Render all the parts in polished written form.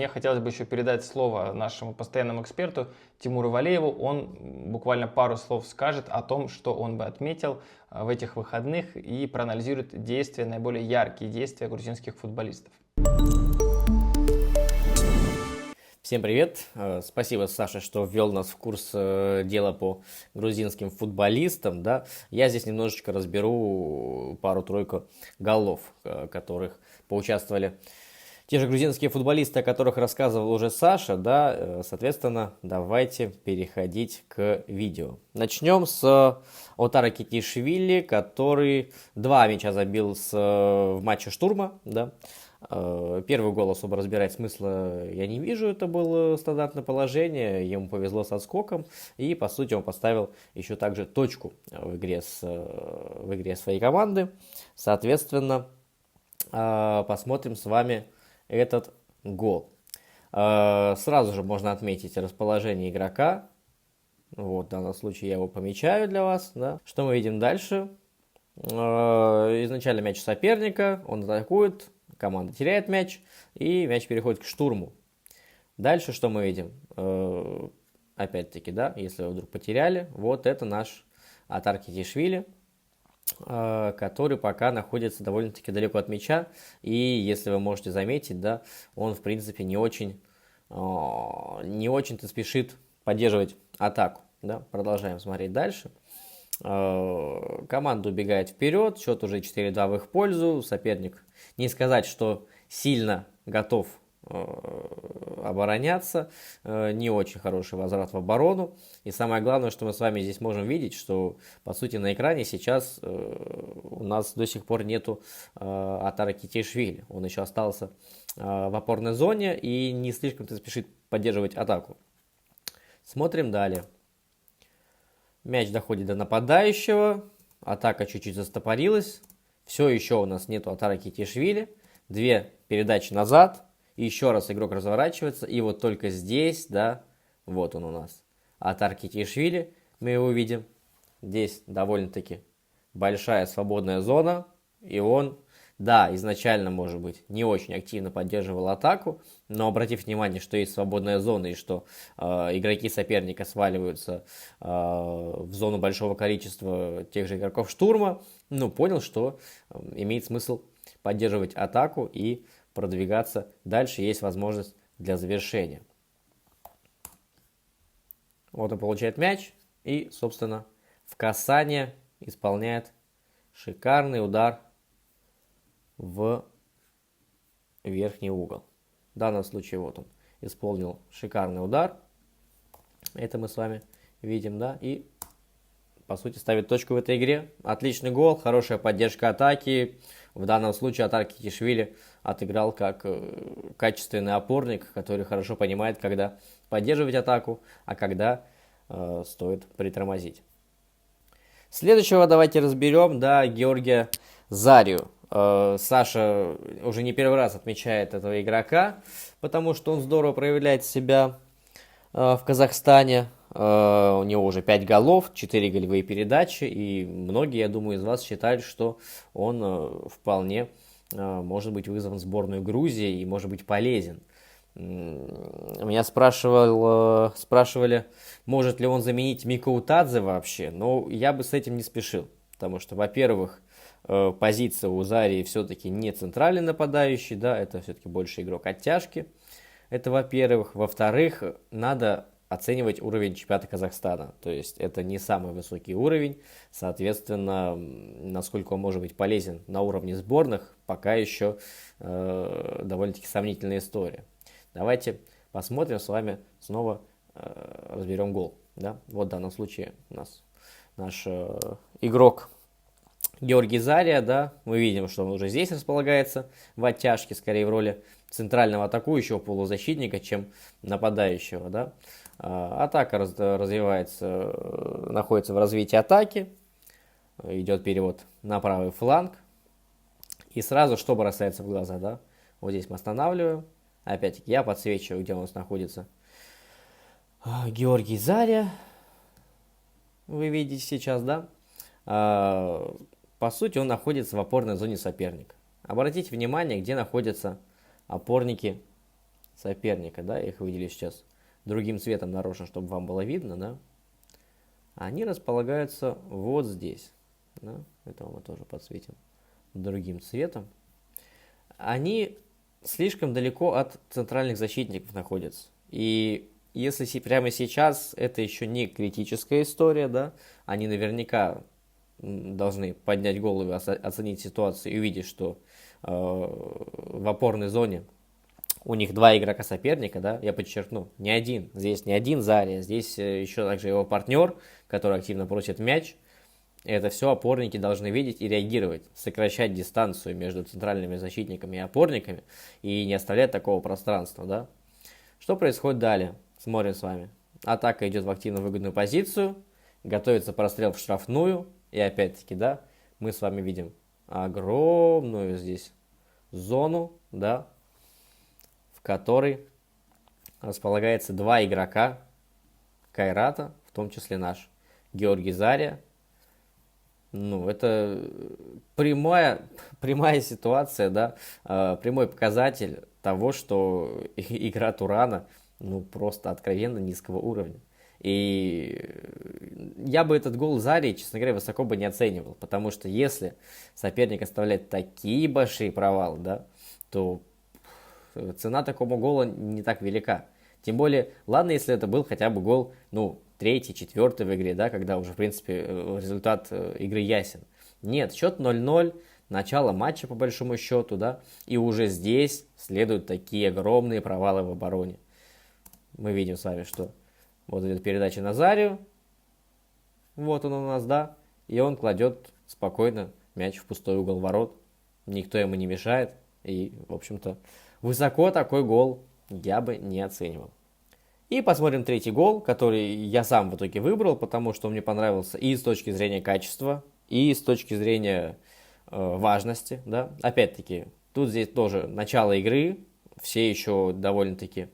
Мне хотелось бы еще передать слово нашему постоянному эксперту Тимуру Валееву. Он буквально пару слов скажет о том, что он бы отметил в этих выходных и проанализирует действия, наиболее яркие действия грузинских футболистов. Всем привет! Спасибо, Саша, что ввел нас в курс дела по грузинским футболистам. Да? Я здесь немножечко разберу пару-тройку голов, которых поучаствовали те же грузинские футболисты, о которых рассказывал уже Саша. Да? Соответственно, давайте переходить к видео. Начнем с Отара Кетишвили, который 2 мяча забил в матче «Штурма». Да? Первый гол особо разбирать смысла я не вижу, это было стандартное положение, ему повезло с отскоком, и по сути он поставил еще также точку в игре своей команды. Соответственно, посмотрим с вами этот гол. Сразу же можно отметить расположение игрока. Вот, в данном случае я его помечаю для вас. Да. Что мы видим дальше? Изначально мяч соперника, он атакует, команда теряет мяч, и мяч переходит к штурму. Дальше что мы видим? Опять-таки, да, если вы вдруг потеряли, вот это наш Отар Кетишвили, который пока находится довольно-таки далеко от мяча, и если вы можете заметить, да, он в принципе не очень-то спешит поддерживать атаку. Да. Продолжаем смотреть дальше. Команда убегает вперед, счет уже 4-2 в их пользу, соперник не сказать, что сильно готов обороняться, не очень хороший возврат в оборону, и самое главное, что мы с вами здесь можем видеть, что по сути на экране сейчас у нас до сих пор нету Отара Кетишвили, он еще остался в опорной зоне и не слишком-то спешит поддерживать атаку. Смотрим далее. Мяч доходит до нападающего, атака чуть-чуть застопорилась, все еще у нас нету Отара Кетишвили, 2 передачи назад, и еще раз игрок разворачивается, и вот только здесь, да, вот он у нас, Отар Кетишвили, мы его видим, здесь довольно-таки большая свободная зона, и он, да, изначально, может быть, не очень активно поддерживал атаку, но обратив внимание, что есть свободная зона и что игроки соперника сваливаются в зону большого количества тех же игроков штурма, ну, понял, что имеет смысл поддерживать атаку и продвигаться дальше, есть возможность для завершения. Вот он получает мяч и, собственно, в касание исполняет шикарный удар в верхний угол. В данном случае вот он исполнил шикарный удар. Это мы с вами видим, да, и по сути ставит точку в этой игре. Отличный гол, хорошая поддержка атаки. В данном случае Отар Кетишвили отыграл как качественный опорник, который хорошо понимает, когда поддерживать атаку, а когда стоит притормозить. Следующего давайте разберем, да, Георгия Зарию. Саша уже не первый раз отмечает этого игрока, потому что он здорово проявляет себя в Казахстане. У него уже 5 голов, 4 голевые передачи, и многие, я думаю, из вас считают, что он вполне может быть вызван в сборную Грузии и может быть полезен. Меня спрашивали, может ли он заменить Мико Утадзе вообще, но я бы с этим не спешил, потому что, во-первых, позиция у Зарии все-таки не центральный нападающий, да, это все-таки больше игрок оттяжки, это во-первых. Во-вторых, надо оценивать уровень чемпионата Казахстана, то есть это не самый высокий уровень, соответственно, насколько он может быть полезен на уровне сборных, пока еще довольно-таки сомнительная история. Давайте посмотрим с вами, снова разберем гол. Да? Вот в данном случае у нас наш игрок Георгий Зария, да, мы видим, что он уже здесь располагается в оттяжке, скорее в роли центрального атакующего полузащитника, чем нападающего, да. Атака развивается, находится в развитии атаки, идет перевод на правый фланг, и сразу что бросается в глаза, да, вот здесь мы останавливаем, опять-таки я подсвечиваю, где у нас находится Георгий Зария, вы видите сейчас, да. По сути, он находится в опорной зоне соперника. Обратите внимание, где находятся опорники соперника, да, я их выделю сейчас другим цветом нарочно, чтобы вам было видно, да, они располагаются вот здесь, да, это мы тоже подсветим другим цветом. Они слишком далеко от центральных защитников находятся. И если прямо сейчас это еще не критическая история, да, они наверняка должны поднять голову, оценить ситуацию и увидеть, что в опорной зоне у них два игрока соперника, да, я подчеркну, не один, здесь не один Заря, здесь еще также его партнер, который активно просит мяч. Это все опорники должны видеть и реагировать, сокращать дистанцию между центральными защитниками и опорниками и не оставлять такого пространства, да. Что происходит далее? Смотрим с вами. Атака идет в активно выгодную позицию, готовится прострел в штрафную, и опять-таки, да, мы с вами видим огромную здесь зону, да, в которой располагается два игрока Кайрата, в том числе наш Георгий Заря. Ну, это прямая ситуация, да, прямой показатель того, что игра Турана, ну, просто откровенно низкого уровня. И я бы этот гол Зари, честно говоря, высоко бы не оценивал, потому что если соперник оставляет такие большие провалы, да, то цена такому гола не так велика. Тем более, ладно, если это был хотя бы гол, ну, третий, четвертый в игре, да, когда уже, в принципе, результат игры ясен. Нет, счет 0-0, начало матча по большому счету, да, и уже здесь следуют такие огромные провалы в обороне. Мы видим с вами, что вот идет передача на Зарю, вот он у нас, да, и он кладет спокойно мяч в пустой угол ворот, никто ему не мешает, и, в общем-то, высоко такой гол я бы не оценивал. И посмотрим третий гол, который я сам в итоге выбрал, потому что он мне понравился и с точки зрения качества, и с точки зрения важности. Да? Опять-таки, тут здесь тоже начало игры, все еще довольно-таки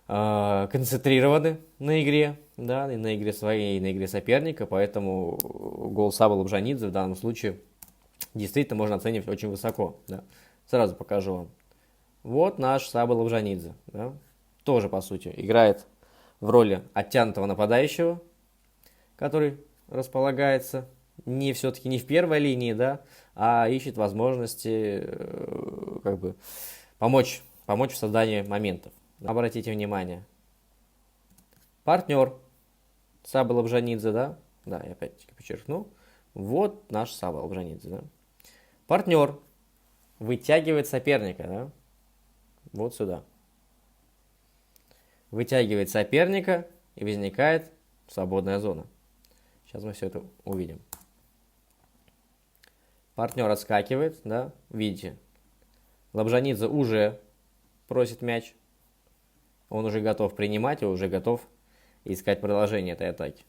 концентрированы на игре, да, и на игре своей, и на игре соперника, поэтому гол Саба Лобжанидзе в данном случае действительно можно оценивать очень высоко. Да? Сразу покажу вам. Вот наш Саба Лобжанидзе, да? Тоже, по сути, играет в роли оттянутого нападающего, который располагается все-таки не в первой линии, да, а ищет возможности как бы помочь в создании моментов. Обратите внимание. Партнер Саба Лобжанидзе, да, я опять-таки подчеркну. Вот наш Саба Лобжанидзе, да. Партнер вытягивает соперника, да, вот сюда. Вытягивает соперника, и возникает свободная зона. Сейчас мы все это увидим. Партнер отскакивает, да, видите. Лобжанидзе уже просит мяч. Он уже готов принимать и уже готов искать продолжение этой атаки.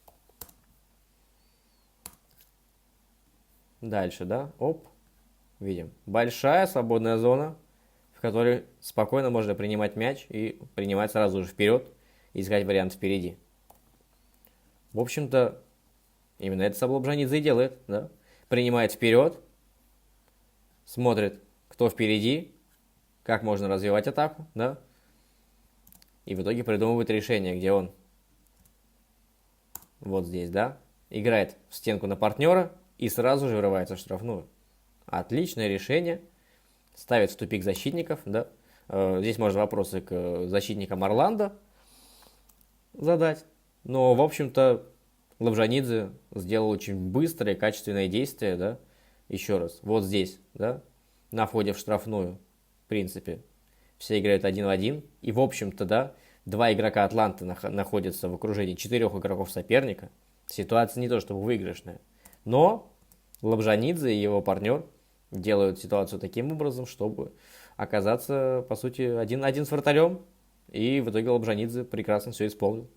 Дальше, да, оп, видим. Большая свободная зона, в которой спокойно можно принимать мяч и принимать сразу же вперед и искать вариант впереди. В общем-то, именно это Саба Лобжанидзе и делает, да. Принимает вперед, смотрит, кто впереди, как можно развивать атаку, да. И в итоге придумывает решение, где он вот здесь, да, играет в стенку на партнера и сразу же врывается в штрафную. Отличное решение. Ставит в тупик защитников, да. Здесь можно вопросы к защитникам Орландо задать. Но, в общем-то, Лобжанидзе сделал очень быстрое, качественное действие, да. Еще раз, вот здесь, да, на входе в штрафную, в принципе, все играют 1 в 1. И, в общем-то, да, два игрока Атланты находятся в окружении 4 игроков соперника. Ситуация не то чтобы выигрышная. Но Лобжанидзе и его партнер делают ситуацию таким образом, чтобы оказаться, по сути, один с вратарем. И в итоге Лобжанидзе прекрасно все исполнил.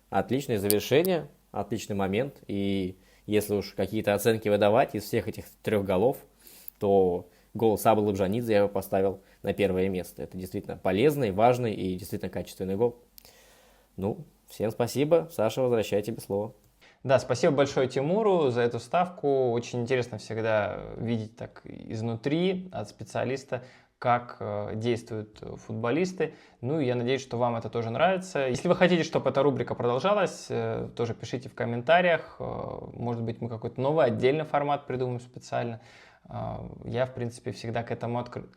Отличное завершение, отличный момент. И если уж какие-то оценки выдавать из всех этих 3 голов, то гол Сабы Лобжанидзе я его поставил на первое место. Это действительно полезный, важный и действительно качественный гол. Ну, всем спасибо. Саша, возвращаю тебе слово. Да, спасибо большое Тимуру за эту ставку. Очень интересно всегда видеть так изнутри от специалиста как действуют футболисты. Ну и я надеюсь, что вам это тоже нравится. Если вы хотите, чтобы эта рубрика продолжалась, тоже пишите в комментариях. Может быть, мы какой-то новый отдельный формат придумаем специально. Я, в принципе, всегда к этому открыт.